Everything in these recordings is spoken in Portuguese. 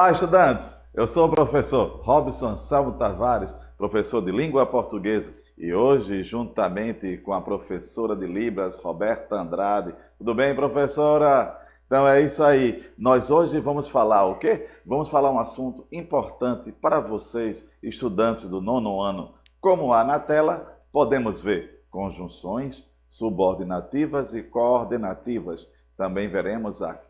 Olá, estudantes! Eu sou o professor Robson Anselmo Tavares, professor de língua portuguesa, e hoje, juntamente com a professora de Libras, Roberta Andrade. Tudo bem, professora? Então é isso aí. Nós hoje vamos falar o quê? Vamos falar um assunto importante para vocês, estudantes do nono ano. Como há na tela, podemos ver conjunções subordinativas e coordenativas. Também veremos a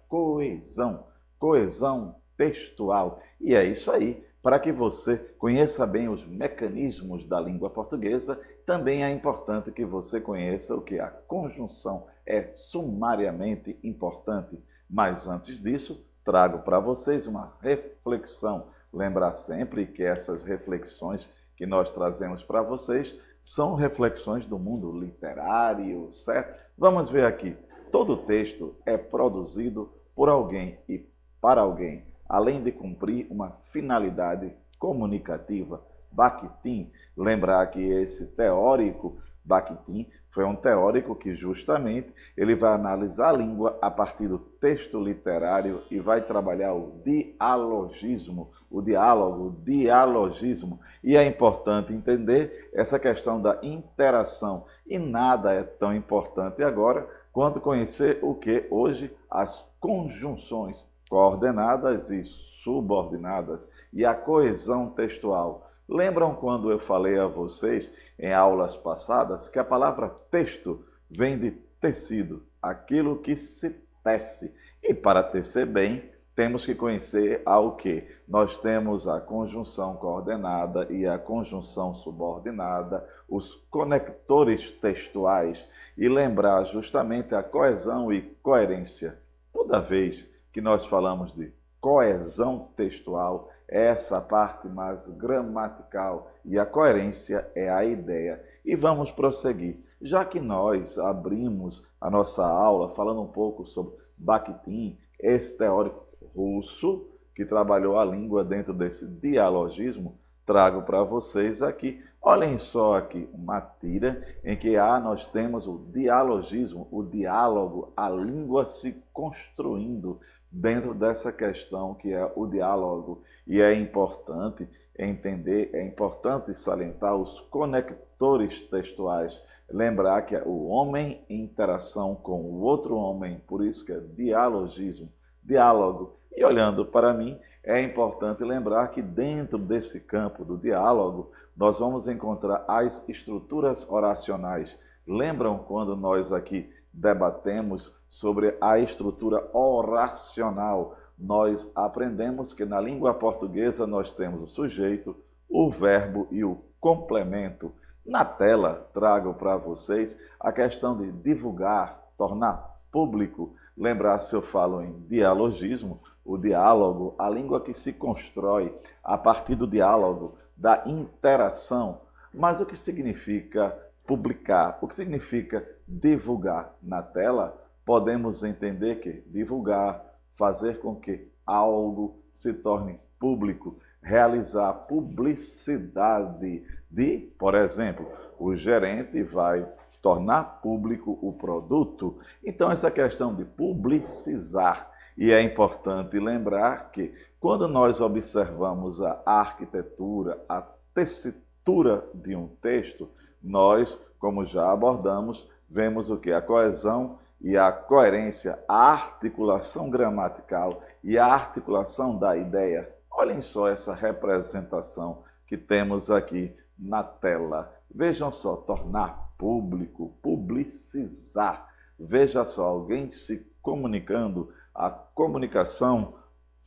coesão textual. E é isso aí. Para que você conheça bem os mecanismos da língua portuguesa, também é importante que você conheça o que a conjunção é sumariamente importante. Mas antes disso, trago para vocês uma reflexão. Lembrar sempre que essas reflexões que nós trazemos para vocês são reflexões do mundo literário, certo? Vamos ver aqui. Todo texto é produzido por alguém e para alguém, além de cumprir uma finalidade comunicativa. Bakhtin, lembrar que esse teórico, Bakhtin, foi um teórico que justamente ele vai analisar a língua a partir do texto literário e vai trabalhar o dialogismo, o diálogo, o dialogismo. E é importante entender essa questão da interação. E nada é tão importante agora quanto conhecer o que hoje as conjunções coordenadas e subordinadas e a coesão textual. Lembram quando eu falei a vocês em aulas passadas que a palavra texto vem de tecido, aquilo que se tece. E para tecer bem, temos que conhecer ao que? Nós temos a conjunção coordenada e a conjunção subordinada, os conectores textuais e lembrar justamente a coesão e coerência. Toda vez que nós falamos de coesão textual, é essa parte mais gramatical e a coerência é a ideia. E vamos prosseguir. Já que nós abrimos a nossa aula falando um pouco sobre Bakhtin, esse teórico russo que trabalhou a língua dentro desse dialogismo, trago para vocês aqui. Olhem só aqui uma tira em que nós temos o dialogismo, o diálogo, a língua se construindo dentro dessa questão que é o diálogo. E é importante entender, é importante salientar os conectores textuais. Lembrar que é o homem em interação com o outro homem, por isso que é dialogismo, diálogo. E olhando para mim, é importante lembrar que dentro desse campo do diálogo, nós vamos encontrar as estruturas oracionais. Lembram quando nós aqui debatemos sobre a estrutura oracional? Nós aprendemos que na língua portuguesa nós temos o sujeito, o verbo e o complemento. Na tela, trago para vocês a questão de divulgar, tornar público. Lembrar se eu falo em dialogismo, o diálogo, a língua que se constrói a partir do diálogo, da interação. Mas o que significa publicar? O que significa divulgar? Na tela, podemos entender que divulgar, fazer com que algo se torne público, realizar publicidade de, por exemplo, o gerente vai tornar público o produto. Então, essa questão de publicizar. E é importante lembrar que quando nós observamos a arquitetura, a tessitura de um texto, nós, como já abordamos, vemos o que? A coesão e a coerência, a articulação gramatical e a articulação da ideia. Olhem só essa representação que temos aqui na tela. Vejam só, tornar público, publicizar. Veja só, alguém se comunicando, a comunicação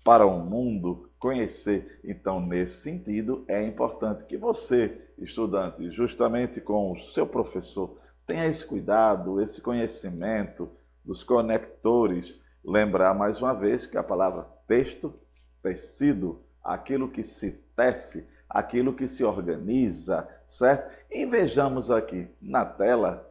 para o mundo, conhecer. Então, nesse sentido, é importante que você, estudante, justamente com o seu professor, tenha esse cuidado, esse conhecimento dos conectores. Lembrar mais uma vez que a palavra texto, tecido, aquilo que se tece, aquilo que se organiza, certo? E vejamos aqui na tela,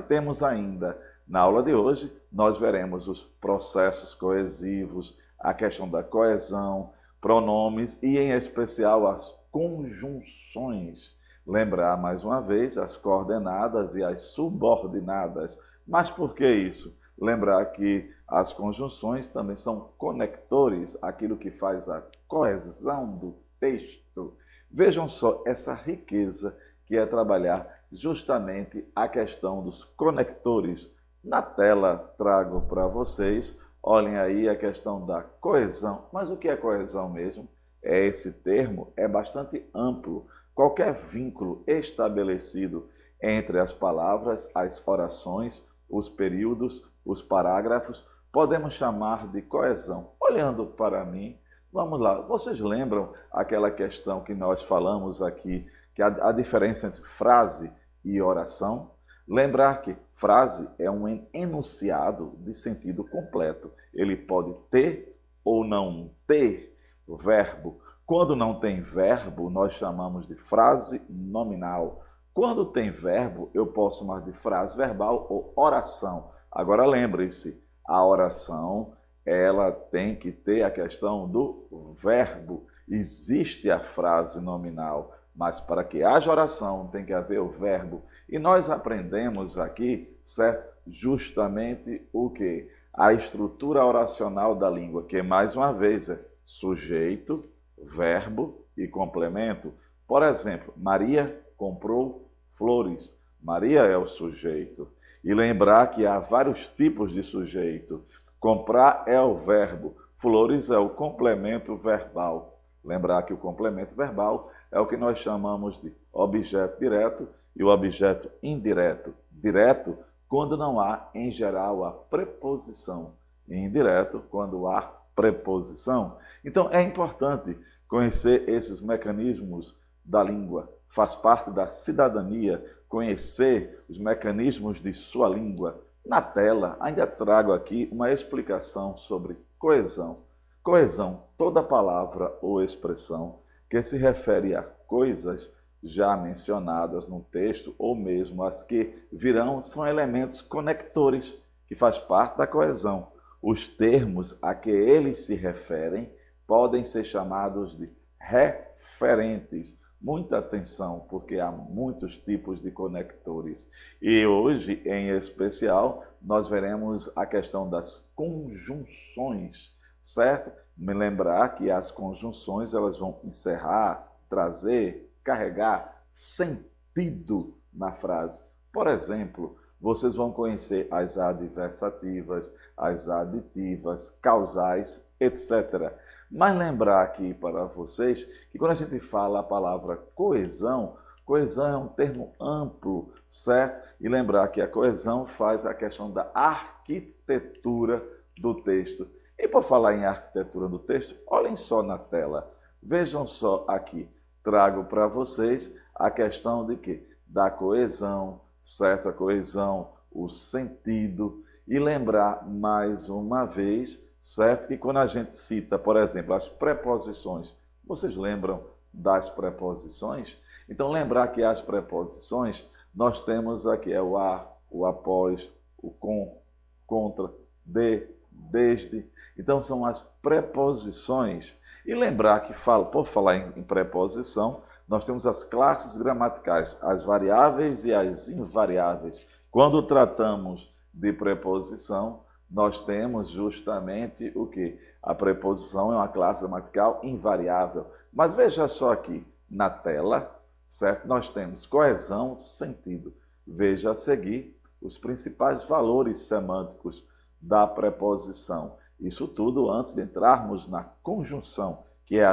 temos ainda, na aula de hoje, nós veremos os processos coesivos, a questão da coesão, pronomes e, em especial, as conjunções. Lembrar, mais uma vez, as coordenadas e as subordinadas. Mas por que isso? Lembrar que as conjunções também são conectores, aquilo que faz a coesão do texto. Vejam só essa riqueza que é trabalhar justamente a questão dos conectores. Na tela trago para vocês, olhem aí a questão da coesão. Mas o que é coesão mesmo? Esse termo é bastante amplo. Qualquer vínculo estabelecido entre as palavras, as orações, os períodos, os parágrafos, podemos chamar de coesão. Olhando para mim, vamos lá. Vocês lembram aquela questão que nós falamos aqui, que a diferença entre frase e oração? Lembrar que frase é um enunciado de sentido completo. Ele pode ter ou não ter verbo. Quando não tem verbo, nós chamamos de frase nominal. Quando tem verbo, eu posso chamar de frase verbal ou oração. Agora lembre-se, a oração, ela tem que ter a questão do verbo. Existe a frase nominal, mas para que haja oração tem que haver o verbo. E nós aprendemos aqui, certo? Justamente o quê? A estrutura oracional da língua, que mais uma vez é sujeito, verbo e complemento. Por exemplo, Maria comprou flores. Maria é o sujeito. E lembrar que há vários tipos de sujeito. Comprar é o verbo, flores é o complemento verbal. Lembrar que o complemento verbal é o que nós chamamos de objeto direto e o objeto indireto. Direto, quando não há, em geral, a preposição. E indireto, quando há preposição. Então, é importante conhecer esses mecanismos da língua. Faz parte da cidadania conhecer os mecanismos de sua língua. Na tela, ainda trago aqui uma explicação sobre coesão. Coesão, toda palavra ou expressão que se refere a coisas já mencionadas no texto ou mesmo as que virão são elementos conectores que faz parte da coesão. Os termos a que eles se referem podem ser chamados de referentes. Muita atenção, porque há muitos tipos de conectores. E hoje, em especial, nós veremos a questão das conjunções, certo? Me lembrar que as conjunções elas vão encerrar, trazer, carregar sentido na frase. Por exemplo, vocês vão conhecer as adversativas, as aditivas, causais, etc. Mas lembrar aqui para vocês que quando a gente fala a palavra coesão, coesão é um termo amplo, certo? E lembrar que a coesão faz a questão da arquitetura do texto. E por falar em arquitetura do texto, olhem só na tela. Vejam só aqui. Trago para vocês a questão de quê? Da coesão, certo? A coesão, o sentido. E lembrar mais uma vez, certo? Que quando a gente cita, por exemplo, as preposições, vocês lembram das preposições? Então, lembrar que as preposições, nós temos aqui o a, o após, o com, contra, de, desde. Então, são as preposições. E lembrar que, por falar em preposição, nós temos as classes gramaticais, as variáveis e as invariáveis. Quando tratamos de preposição, nós temos justamente o quê? A preposição é uma classe gramatical invariável. Mas veja só aqui, na tela, certo? Nós temos coesão, sentido. Veja a seguir os principais valores semânticos da preposição. Isso tudo antes de entrarmos na conjunção, que é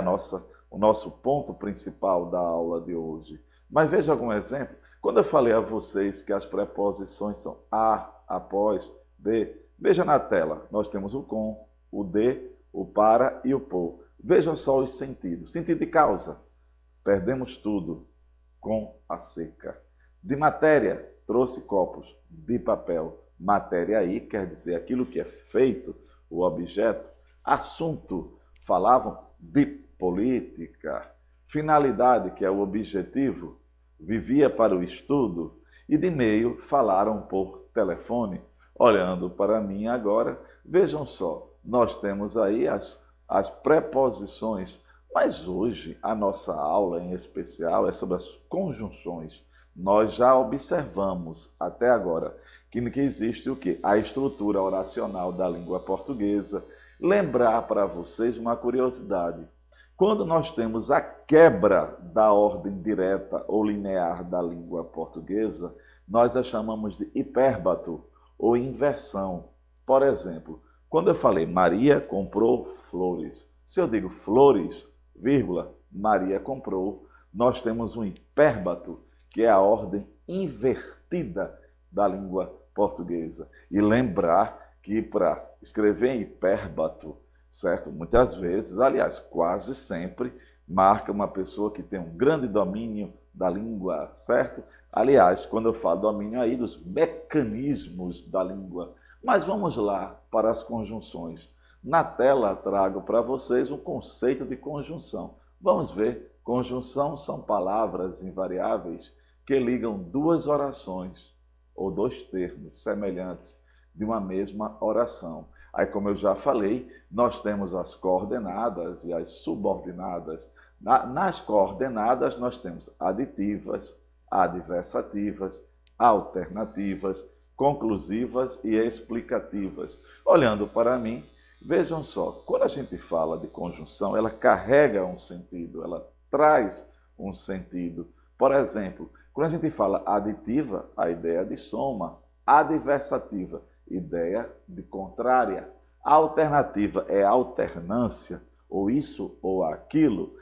o nosso ponto principal da aula de hoje. Mas veja algum exemplo. Quando eu falei a vocês que as preposições são a, após, de, veja na tela, nós temos o com, o de, o para e o por. Vejam só os sentidos. Sentido de causa, perdemos tudo com a seca. De matéria, trouxe copos de papel. Matéria aí quer dizer aquilo que é feito, o objeto. Assunto, falavam de política. Finalidade, que é o objetivo, vivia para o estudo. E de meio, falaram por telefone. Olhando para mim agora, vejam só, nós temos aí as preposições, mas hoje a nossa aula em especial é sobre as conjunções. nós já observamos até agora que existe o quê? A estrutura oracional da língua portuguesa. Lembrar para vocês uma curiosidade. Quando nós temos a quebra da ordem direta ou linear da língua portuguesa, nós a chamamos de hipérbato ou inversão. Por exemplo, quando eu falei Maria comprou flores, se eu digo flores, vírgula, Maria comprou, nós temos um hipérbato, que é a ordem invertida da língua portuguesa. E lembrar que para escrever em hipérbato, certo? Muitas vezes, aliás, quase sempre, marca uma pessoa que tem um grande domínio da língua, certo? Aliás, quando eu falo domínio aí dos mecanismos da língua. Mas vamos lá para as conjunções. Na tela trago para vocês um conceito de conjunção. Vamos ver, conjunção são palavras invariáveis que ligam duas orações ou dois termos semelhantes de uma mesma oração. Aí, como eu já falei, nós temos as coordenadas e as subordinadas. Nas coordenadas, nós temos aditivas, adversativas, alternativas, conclusivas e explicativas. Olhando para mim, vejam só, quando a gente fala de conjunção, ela carrega um sentido, ela traz um sentido. Por exemplo, quando a gente fala aditiva, a ideia de soma, adversativa, ideia de contrária. A alternativa é alternância, ou isso ou aquilo.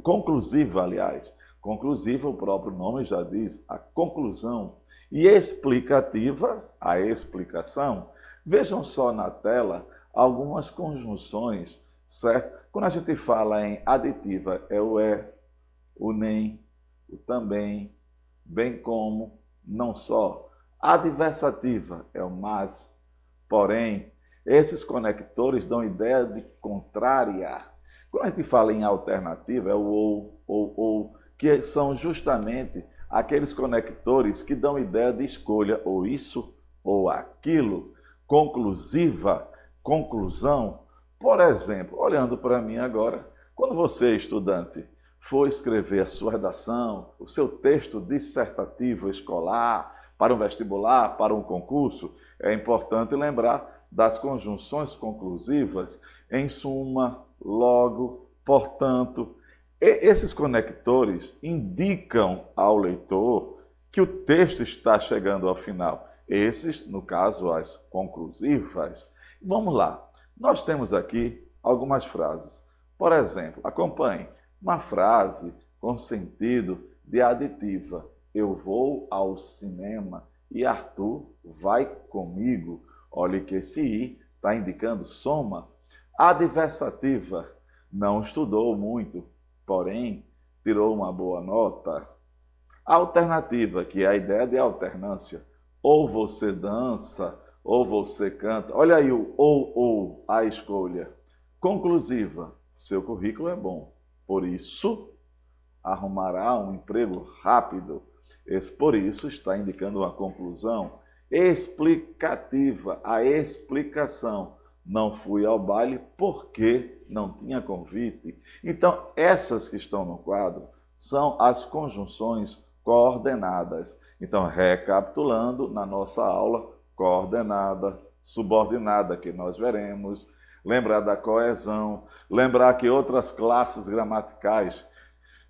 Conclusiva, aliás. Conclusiva, o próprio nome já diz, a conclusão. E explicativa, a explicação. Vejam só na tela algumas conjunções, certo? Quando a gente fala em aditiva, é o o nem, o também, bem como, não só. Adversativa é o mas, porém. Esses conectores dão ideia de contrária. Quando a gente fala em alternativa, é o ou, que são justamente aqueles conectores que dão ideia de escolha, ou isso ou aquilo. Conclusiva, conclusão. Por exemplo, olhando para mim agora, quando você, estudante, for escrever a sua redação, o seu texto dissertativo escolar, para um vestibular, para um concurso, é importante lembrar das conjunções conclusivas, em suma, logo, portanto. Esses conectores indicam ao leitor que o texto está chegando ao final. Esses, no caso, as conclusivas. Vamos lá. Nós temos aqui algumas frases. Por exemplo, acompanhe uma frase com sentido de aditiva. Eu vou ao cinema e Arthur vai comigo. Olhe que esse I está indicando soma. Adversativa, não estudou muito, porém tirou uma boa nota. Alternativa, que é a ideia de alternância. Ou você dança, ou você canta. Olha aí o ou, a escolha. Conclusiva, seu currículo é bom, por isso arrumará um emprego rápido. Esse por isso está indicando uma conclusão. Explicativa, a explicação. Não fui ao baile porque não tinha convite. Então, essas que estão no quadro são as conjunções coordenadas. Então, recapitulando na nossa aula, coordenada, subordinada, que nós veremos, lembrar da coesão, lembrar que outras classes gramaticais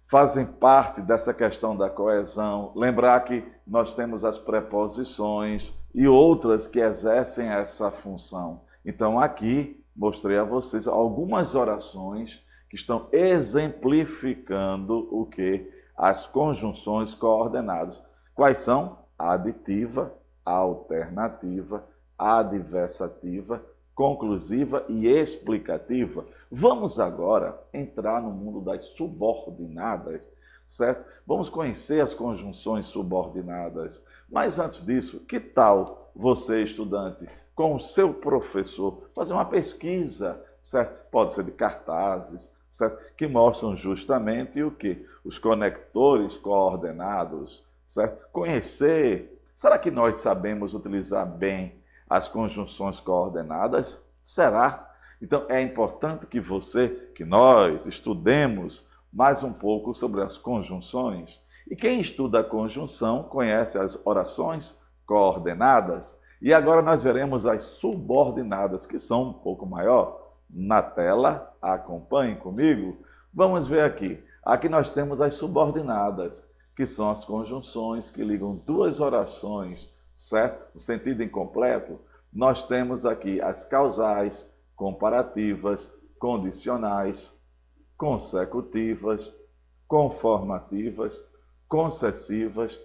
fazem parte dessa questão da coesão, lembrar que nós temos as preposições e outras que exercem essa função. Então, aqui mostrei a vocês algumas orações que estão exemplificando o que? As conjunções coordenadas. Quais são? Aditiva, alternativa, adversativa, conclusiva e explicativa. Vamos agora entrar no mundo das subordinadas, certo? Vamos conhecer as conjunções subordinadas. Mas antes disso, que tal você, estudante, com o seu professor, fazer uma pesquisa, certo? Pode ser de cartazes, certo? Que mostram justamente o que? Os conectores coordenados, certo? Conhecer. Será que nós sabemos utilizar bem as conjunções coordenadas? Será? Então, é importante que nós, estudemos mais um pouco sobre as conjunções. E quem estuda a conjunção conhece as orações coordenadas. E agora nós veremos as subordinadas, que são um pouco maior. Na tela, acompanhem comigo. Vamos ver aqui. Aqui nós temos as subordinadas, que são as conjunções que ligam duas orações, certo? No sentido incompleto, nós temos aqui as causais, comparativas, condicionais, consecutivas, conformativas, concessivas,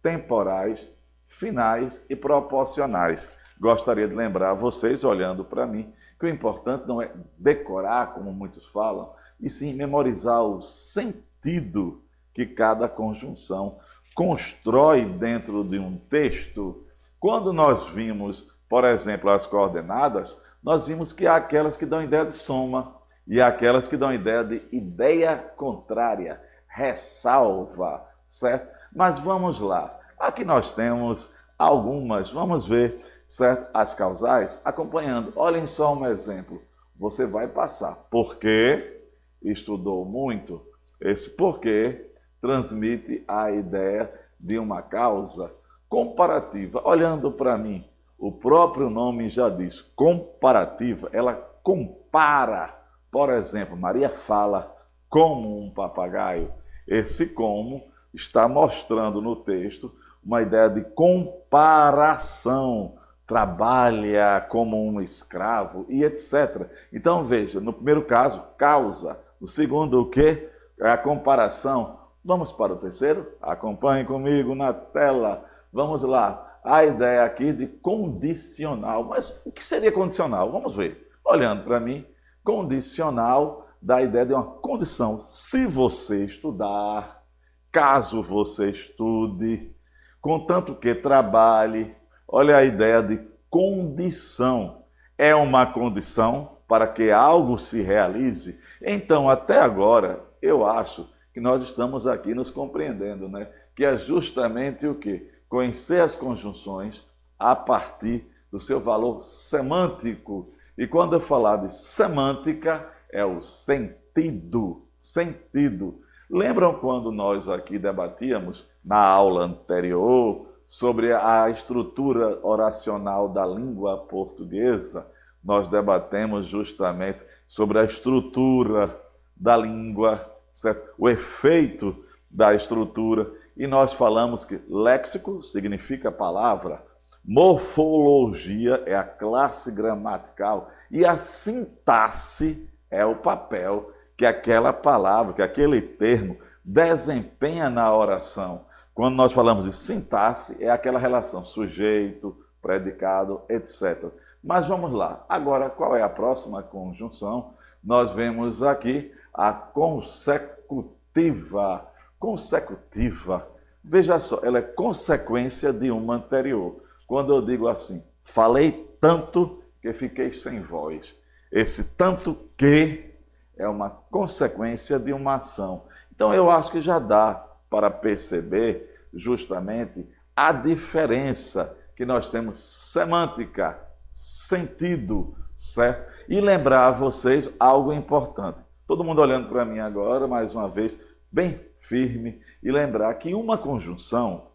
temporais, finais e proporcionais. Gostaria de lembrar vocês, olhando para mim, que o importante não é decorar, como muitos falam, e sim memorizar o sentido que cada conjunção constrói dentro de um texto. Quando nós vimos, por exemplo, as coordenadas, nós vimos que há aquelas que dão ideia de soma e aquelas que dão ideia de ideia contrária, ressalva, certo? Mas vamos lá. Aqui nós temos algumas, vamos ver, certo? As causais, acompanhando. Olhem só um exemplo. Você vai passar. Porque estudou muito. Esse porquê transmite a ideia de uma causa comparativa. Olhando para mim, o próprio nome já diz comparativa. Ela compara. Por exemplo, Maria fala como um papagaio. Esse como está mostrando no texto uma ideia de comparação, trabalha como um escravo e etc. Então veja, no primeiro caso, causa. No segundo, o quê? É a comparação. Vamos para o terceiro? Acompanhe comigo na tela. Vamos lá. A ideia aqui de condicional. Mas o que seria condicional? Vamos ver. Olhando para mim, condicional dá a ideia de uma condição. Se você estudar, caso você estude, contanto que trabalhe. Olha a ideia de condição. É uma condição para que algo se realize. Então, até agora, eu acho que nós estamos aqui nos compreendendo, né? Que é justamente o quê? Conhecer as conjunções a partir do seu valor semântico. E quando eu falar de semântica, é o sentido. Sentido. Lembram quando nós aqui debatíamos na aula anterior sobre a estrutura oracional da língua portuguesa? Nós debatemos justamente sobre a estrutura da língua, certo? O efeito da estrutura. E nós falamos que léxico significa palavra, morfologia é a classe gramatical e a sintaxe é o papel que aquela palavra, que aquele termo desempenha na oração. Quando nós falamos de sintaxe, é aquela relação sujeito, predicado, etc. Mas vamos lá. Agora, qual é a próxima conjunção? Nós vemos aqui a consecutiva. Consecutiva. Veja só, ela é consequência de uma anterior. Quando eu digo assim, falei tanto que fiquei sem voz. Esse tanto que é uma consequência de uma ação. Então eu acho que já dá para perceber justamente a diferença que nós temos semântica, sentido, certo? E lembrar a vocês algo importante. Todo mundo olhando para mim agora, mais uma vez, bem firme, e lembrar que uma conjunção,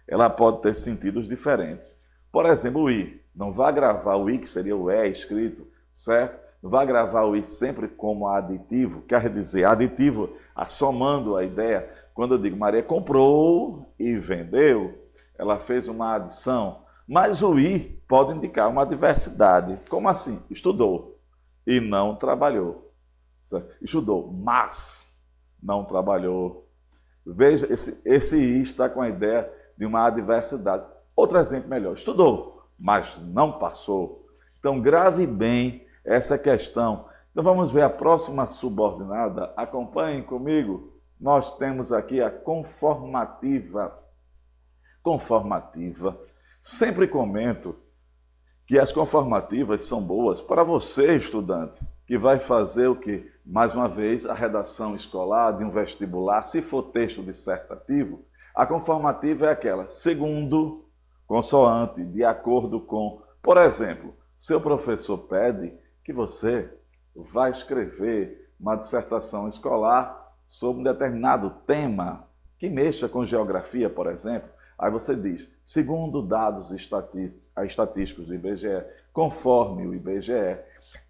ela pode ter sentidos diferentes. Por exemplo, o i. Não vá gravar o i, que seria o é escrito, certo? Não vá gravar o i sempre como aditivo, quer dizer, aditivo, assomando a ideia. Quando eu digo Maria comprou e vendeu, ela fez uma adição. Mas o i pode indicar uma diversidade. Como assim? Estudou e não trabalhou. Certo? Estudou, mas não trabalhou. Veja, esse i está com a ideia de uma adversidade. Outro exemplo melhor. Estudou, mas não passou. Então, grave bem essa questão. Então, vamos ver a próxima subordinada. Acompanhem comigo. Nós temos aqui a conformativa. Conformativa. Sempre comento que as conformativas são boas para você, estudante, que vai fazer o quê? Mais uma vez, a redação escolar de um vestibular, se for texto dissertativo, a conformativa é aquela, segundo, consoante, de acordo com. Por exemplo, seu professor pede que você vá escrever uma dissertação escolar sobre um determinado tema, que mexa com geografia, por exemplo. Aí você diz, segundo dados estatísticos do IBGE, conforme o IBGE,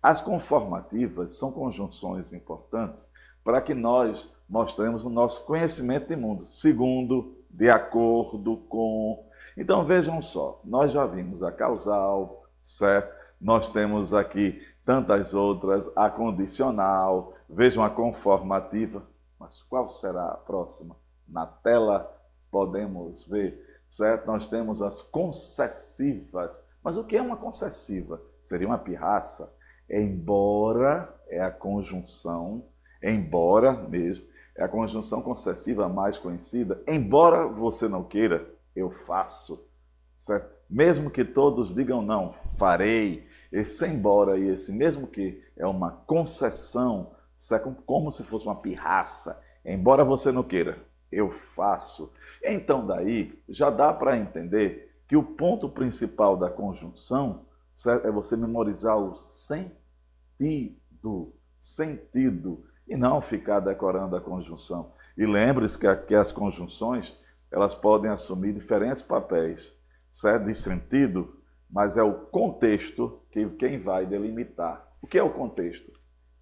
as conformativas são conjunções importantes para que nós mostremos o nosso conhecimento de mundo, segundo, de acordo com. Então vejam só, nós já vimos a causal, certo? Nós temos aqui tantas outras, a condicional, vejam a conformativa, mas qual será a próxima? Na tela podemos ver, certo? Nós temos as concessivas. Mas o que é uma concessiva? Seria uma pirraça. Embora é a conjunção, embora mesmo, é a conjunção concessiva mais conhecida, embora você não queira, eu faço, certo? Mesmo que todos digam não, farei. Esse embora e esse mesmo que é uma concessão, certo? Como se fosse uma pirraça. Embora você não queira, eu faço. Então daí já dá para entender que o ponto principal da conjunção, certo, é você memorizar o sentido, e não ficar decorando a conjunção. E lembre-se que as conjunções, elas podem assumir diferentes papéis, certo? De sentido, mas é o contexto que quem vai delimitar. O que é o contexto?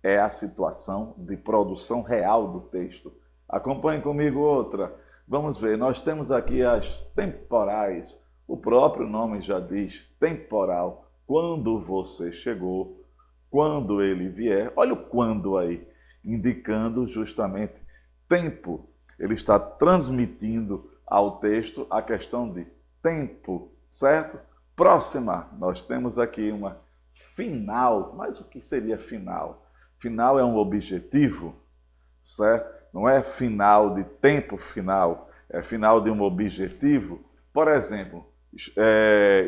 É a situação de produção real do texto. Acompanhe comigo outra. Vamos ver, nós temos aqui as temporais. O próprio nome já diz temporal. Quando você chegou, quando ele vier. Olha o quando aí, indicando justamente tempo. Ele está transmitindo ao texto a questão de tempo, certo? Próxima, nós temos aqui uma final. Mas o que seria final? Final é um objetivo, certo? Não é final de tempo final, é final de um objetivo. Por exemplo,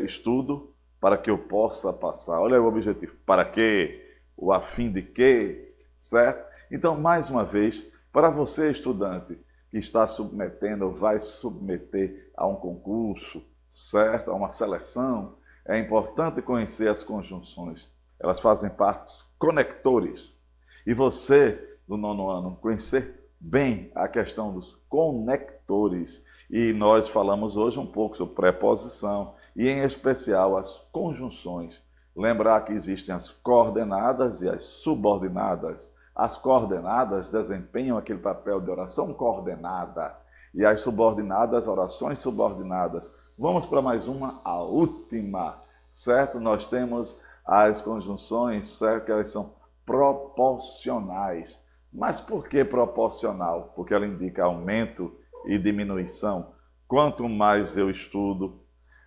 estudo para que eu possa passar. Olha o objetivo. Para quê? O a fim de quê? Certo? Então, mais uma vez, para você, estudante, que está submetendo ou vai submeter a um concurso, certo? A uma seleção, é importante conhecer as conjunções. Elas fazem parte dos conectores. E você, do 9º ano, conhecer bem a questão dos conectores. E nós falamos hoje um pouco sobre preposição e, em especial, as conjunções. Lembrar que existem as coordenadas e as subordinadas. As coordenadas desempenham aquele papel de oração coordenada e as subordinadas, orações subordinadas. Vamos para mais uma, a última, certo? Nós temos as conjunções, certo? Que elas são proporcionais. Mas por que proporcional? Porque ela indica aumento e diminuição. Quanto mais eu estudo,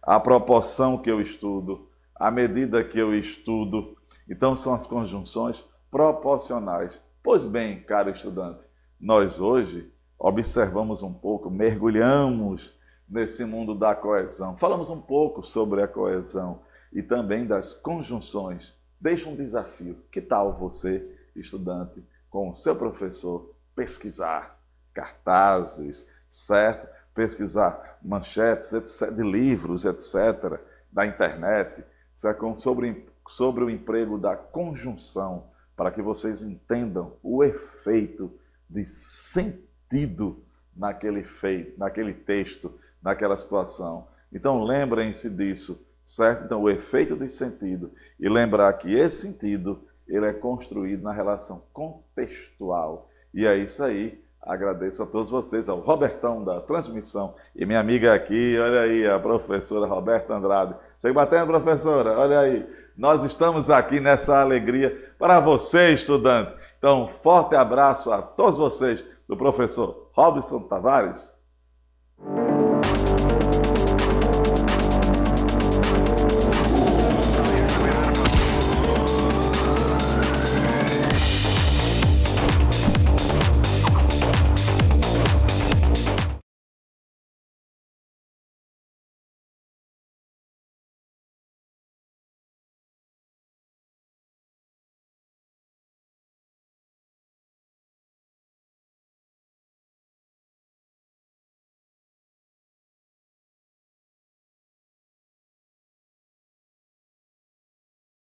a proporção que eu estudo, à medida que eu estudo, então são as conjunções proporcionais. Pois bem, caro estudante, nós hoje observamos um pouco, mergulhamos nesse mundo da coesão. Falamos um pouco sobre a coesão e também das conjunções. Deixa um desafio. Que tal você, estudante, com o seu professor, pesquisar cartazes, certo? Pesquisar manchetes, etc., de livros, etc., da internet, certo? Sobre o emprego da conjunção, para que vocês entendam o efeito de sentido naquele texto, naquela situação. Então, lembrem-se disso, certo? Então, o efeito de sentido. E lembrar que esse sentido ele é construído na relação contextual. E é isso aí. Agradeço a todos vocês, ao Robertão da transmissão e minha amiga aqui, olha aí, a professora Roberta Andrade. Chega batendo, professora, olha aí. Nós estamos aqui nessa alegria para você, estudante. Então, forte abraço a todos vocês, do professor Robson Tavares.